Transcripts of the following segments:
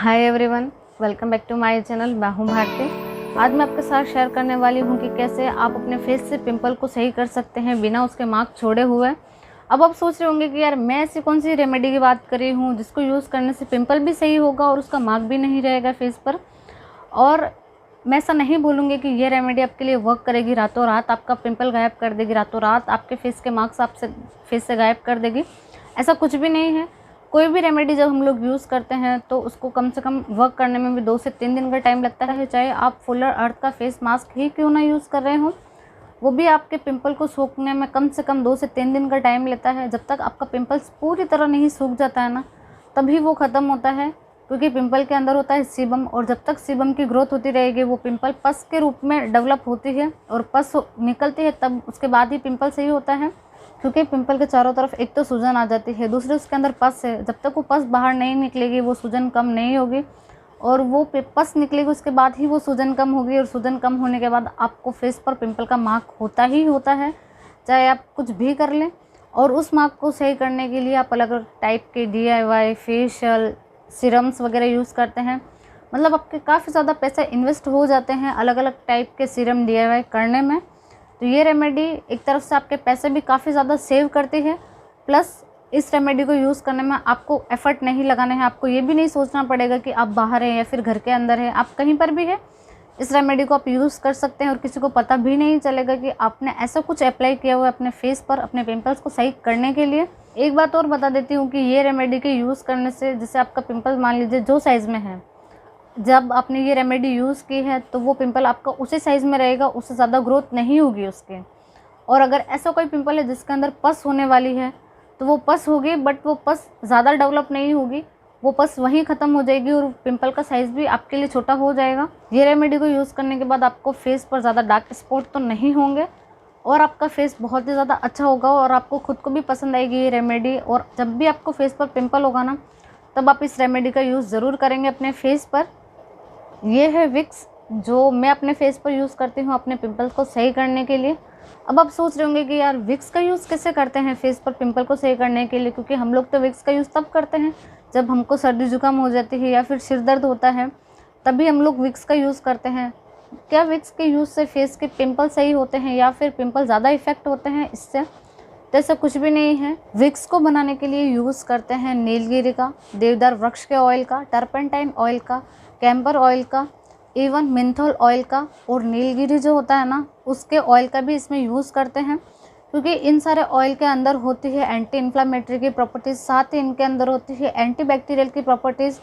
Hi everyone, welcome back to my channel. मैं हूं भारती। आज मैं आपके साथ शेयर करने वाली हूं कि कैसे आप अपने फेस से पिंपल को सही कर सकते हैं बिना उसके मार्क छोड़े हुए। अब आप सोच रहे होंगे कि यार मैं ऐसी कौन सी रेमेडी की बात कर रही हूं जिसको यूज़ करने से पिंपल भी सही होगा और उसका मार्क भी नहीं रहेगा फेस पर। और मैं ऐसा नहीं बोलूँगी कि ये रेमेडी आपके लिए वर्क करेगी रातों रात, आपका पिंपल गायब कर देगी, रातों रात आपके फेस के मार्क्स आपसे फेस से गायब कर देगी। ऐसा कुछ भी नहीं है। कोई भी रेमेडी जब हम लोग यूज़ करते हैं तो उसको कम से कम वर्क करने में भी 2 से 3 दिन का टाइम लगता है। चाहे आप फुलर अर्थ का फेस मास्क ही क्यों ना यूज़ कर रहे हो, वो भी आपके पिंपल को सूखने में कम से कम 2 से 3 दिन का टाइम लेता है। जब तक आपका पिंपल्स पूरी तरह नहीं सूख जाता है ना, तभी वो ख़त्म होता है, क्योंकि पिंपल के अंदर होता है सीबम, और जब तक सीबम की ग्रोथ होती रहेगी वो पिंपल पस के रूप में डेवलप होती है और पस निकलती है, तब उसके बाद ही पिंपल सही होता है। क्योंकि पिंपल के चारों तरफ एक तो सूजन आ जाती है, दूसरे उसके अंदर पस है। जब तक वो पस बाहर नहीं निकलेगी वो सूजन कम नहीं होगी, और वो पस निकलेगी उसके बाद ही वो सूजन कम होगी, और सूजन कम होने के बाद आपको फेस पर पिंपल का मार्क होता ही होता है, चाहे आप कुछ भी कर लें। और उस मार्क को सही करने के लिए आप अलग अलग टाइप के DIY फेशियल सीरम्स वगैरह यूज़ करते हैं। मतलब आपके काफ़ी ज़्यादा पैसे इन्वेस्ट हो जाते हैं अलग अलग टाइप के सीरम DIY करने में। तो ये रेमेडी एक तरफ से आपके पैसे भी काफ़ी ज़्यादा सेव करती है, प्लस इस रेमेडी को यूज़ करने में आपको एफ़र्ट नहीं लगाने हैं। आपको ये भी नहीं सोचना पड़ेगा कि आप बाहर हैं या फिर घर के अंदर हैं, आप कहीं पर भी हैं, इस रेमेडी को आप यूज़ कर सकते हैं और किसी को पता भी नहीं चलेगा कि आपने ऐसा कुछ अप्लाई किया हुआ है अपने फेस पर अपने पिंपल्स को सही करने के लिए। एक बात और बता देती हूँ कि ये रेमेडी के यूज़ करने से, जैसे आपका पिंपल मान लीजिए जो साइज़ में है, जब आपने ये रेमेडी यूज़ की है तो वो पिंपल आपका उसी साइज़ में रहेगा, उससे ज़्यादा ग्रोथ नहीं होगी उसके। और अगर ऐसा कोई पिंपल है जिसके अंदर पस होने वाली है, तो वो पस होगी, बट वो पस ज़्यादा डेवलप नहीं होगी, वो पस वहीं ख़त्म हो जाएगी और पिंपल का साइज़ भी आपके लिए छोटा हो जाएगा। ये रेमेडी को यूज़ करने के बाद आपको फेस पर ज़्यादा डार्क स्पॉट तो नहीं होंगे, और आपका फेस बहुत ही ज़्यादा अच्छा होगा, और आपको खुद को भी पसंद आएगी ये रेमेडी। और जब भी आपको फेस पर पिंपल होगा ना, तब आप इस रेमेडी का यूज़ ज़रूर करेंगे अपने फेस पर। ये है विक्स, जो मैं अपने फेस पर यूज़ करती हूँ अपने पिंपल्स को सही करने के लिए। अब आप सोच रहे होंगे कि यार विक्स का यूज़ कैसे करते हैं फेस पर पिंपल को सही करने के लिए, क्योंकि हम लोग तो विक्स का यूज़ तब करते हैं जब हमको सर्दी जुकाम हो जाती है या फिर सिर दर्द होता है, तभी हम लोग विक्स का यूज़ करते हैं। क्या विक्स के यूज़ से फेस के पिंपल सही होते हैं या फिर पिंपल ज़्यादा इफेक्ट होते हैं इससे? तो ऐसा कुछ भी नहीं है। विक्स को बनाने के लिए यूज़ करते हैं नीलगिरी का, देवदार वृक्ष के ऑयल का, टर्पेंटाइन ऑयल का, कैम्पर ऑयल का, इवन मेंथोल ऑयल का, और नीलगिरी जो होता है ना उसके ऑयल का भी इसमें यूज़ करते हैं, क्योंकि इन सारे ऑयल के अंदर होती है एंटी इन्फ्लामेटरी की प्रॉपर्टीज़, साथ ही इनके अंदर होती है एंटी बैक्टीरियल की प्रॉपर्टीज़,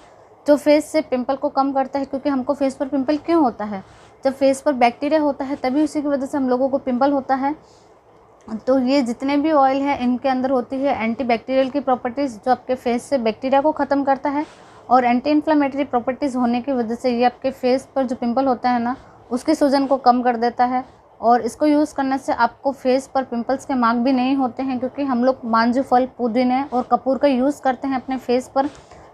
जो फेस से पिंपल को कम करता है। क्योंकि हमको फेस पर पिंपल क्यों होता है? जब फेस पर बैक्टीरिया होता है तभी उसी की वजह से हम लोगों को पिंपल होता है। तो ये जितने भी ऑयल हैं इनके अंदर होती है एंटी बैक्टीरियल की प्रॉपर्टीज़, जो आपके फेस से बैक्टीरिया को ख़त्म करता है, और एंटी इन्फ्लामेटरी प्रॉपर्टीज़ होने की वजह से ये आपके फेस पर जो पिंपल होता है ना उसकी सूजन को कम कर देता है। और इसको यूज़ करने से आपको फेस पर पिंपल्स के मार्क भी नहीं होते हैं, क्योंकि हम लोग मांझू फल, पुदीने और कपूर का यूज़ करते हैं अपने फेस पर,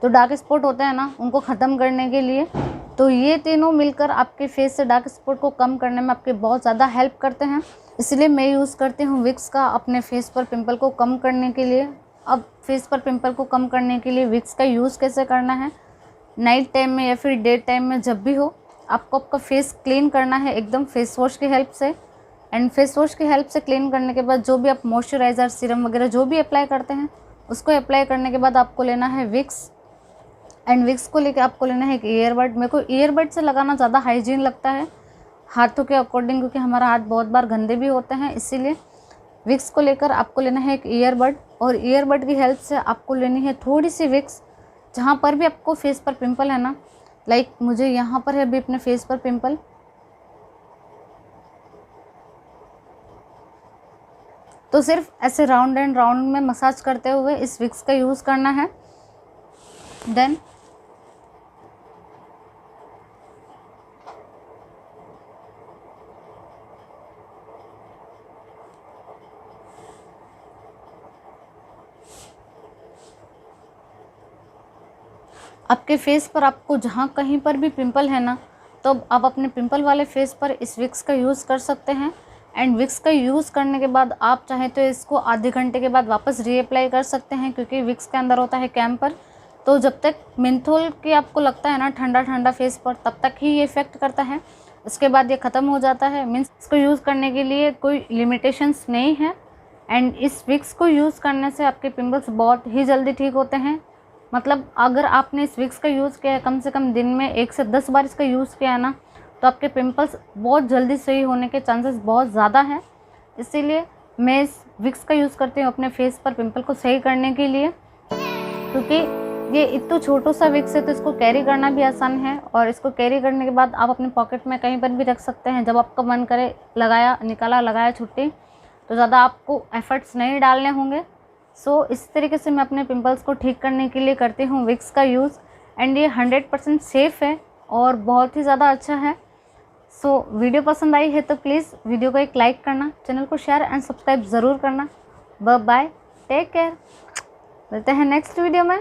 तो डार्क स्पॉट होते हैं ना उनको ख़त्म करने के लिए। तो ये तीनों मिलकर आपके फेस से डार्क स्पॉट को कम करने में आपके बहुत ज़्यादा हेल्प करते हैं। इसलिए मैं यूज़ करती हूँ विक्स का अपने फेस पर पिंपल को कम करने के लिए। अब फेस पर पिंपल को कम करने के लिए विक्स का यूज़ कैसे करना है? नाइट टाइम में या फिर डे टाइम में जब भी हो, आपको आपका फेस क्लीन करना है एकदम फेस वॉश की हेल्प से। एंड फेस वॉश की हेल्प से क्लीन करने के बाद जो भी आप मॉइस्चराइज़र, सीरम वगैरह जो भी अप्लाई करते हैं, उसको अप्लाई करने के बाद आपको लेना है विक्स। एंड विक्स को लेके आपको लेना है एक ईयरबड। मेरे को ईयरबड से लगाना ज़्यादा हाइजीन लगता है हाथों के अकॉर्डिंग, क्योंकि हमारा हाथ बहुत बार गंदे भी होते हैं, इसीलिए विक्स को लेकर आपको लेना है एक ईयरबड। और ईयरबड की हेल्प से आपको लेनी है थोड़ी सी विक्स, जहाँ पर भी आपको फेस पर पिंपल है ना, लाइक मुझे यहाँ पर है अभी अपने फेस पर पिंपल, तो सिर्फ ऐसे राउंड एंड राउंड में मसाज करते हुए इस विक्स का यूज़ करना है। देन आपके फेस पर आपको जहाँ कहीं पर भी पिंपल है ना, तो आप अपने पिंपल वाले फेस पर इस विक्स का यूज़ कर सकते हैं। एंड विक्स का यूज़ करने के बाद आप चाहें तो इसको आधे घंटे के बाद वापस रीअप्लाई कर सकते हैं, क्योंकि विक्स के अंदर होता है कैम्पर। तो जब तक मेंथोल की आपको लगता है ना ठंडा ठंडा फेस पर, तब तक ही ये इफ़ेक्ट करता है। इसके बाद ये ख़त्म हो जाता है। मीन्स इसको यूज़ करने के लिए कोई लिमिटेशंस नहीं है। एंड इस विक्स को यूज़ करने से आपके पिंपल्स बहुत ही जल्दी ठीक होते हैं। मतलब अगर आपने इस विक्स का यूज़ किया है, कम से कम दिन में 1 से 10 बार इसका यूज़ किया है ना, तो आपके पिंपल्स बहुत जल्दी सही होने के चांसेस बहुत ज़्यादा हैं। इसीलिए मैं इस विक्स का यूज़ करती हूँ अपने फेस पर पिंपल को सही करने के लिए, क्योंकि ये इतना छोटू सा विक्स है तो इसको कैरी करना भी आसान है। और इसको कैरी करने के बाद आप अपने पॉकेट में कहीं पर भी रख सकते हैं। जब आपका मन करे लगाया, निकाला, लगाया छुट्टी, तो ज़्यादा आपको एफर्ट्स नहीं डालने होंगे। सो इस तरीके से मैं अपने पिंपल्स को ठीक करने के लिए करती हूँ विक्स का यूज़। एंड ये 100% सेफ़ है और बहुत ही ज़्यादा अच्छा है। सो वीडियो पसंद आई है तो प्लीज़ वीडियो को एक लाइक करना, चैनल को शेयर एंड सब्सक्राइब ज़रूर करना। बाय बाय, टेक केयर, मिलते हैं नेक्स्ट वीडियो में।